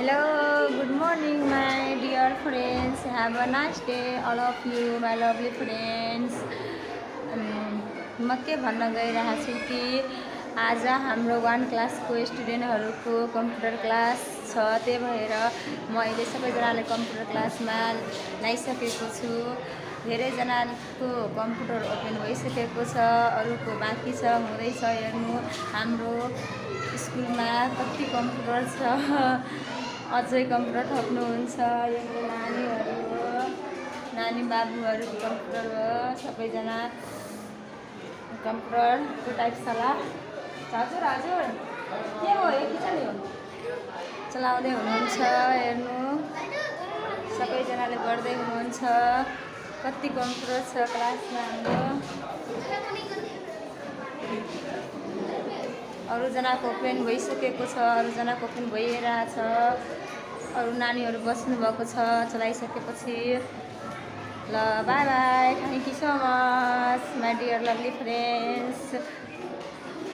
Hello, good morning, my dear friends. Have a nice day, all of you, my lovely friends. म के भन्न गइरहेको छु कि आज हाम्रो 1 क्लासको स्टुडेन्टहरूको कम्प्युटर क्लास छ। त्यही भएर म अहिले सबैजनाले कम्प्युटर क्लासमा ल्याइसकेको छु। धेरैजनाको कम्प्युटर ओपन भइसकेको छ, अरूको बाँकी छ, हुँदैछ। हेर्नु हाम्रो स्कुलमा कति कम्प्युटर छ, अझै कम्प्युटर थप्नुहुन्छ। यो नानीहरू हो, नानी बाबुहरूको कम्प्युटर हो। सबैजना कम्प्युटरको टाइप सला हजुर हजुर के हो यो किचन हो चलाउँदै हुनुहुन्छ। हेर्नु सबैजनाले गर्दै हुनुहुन्छ। कति कम्प्युटर छ क्लासमा हाम्रो। अरूजनाको ओपन भइसकेको छ, अरूजनाको ओपन भइरहेछ। अरू नानीहरू बस्नुभएको छ चलाइसकेपछि। ल bye bye, thank you so much my dear lovely friends.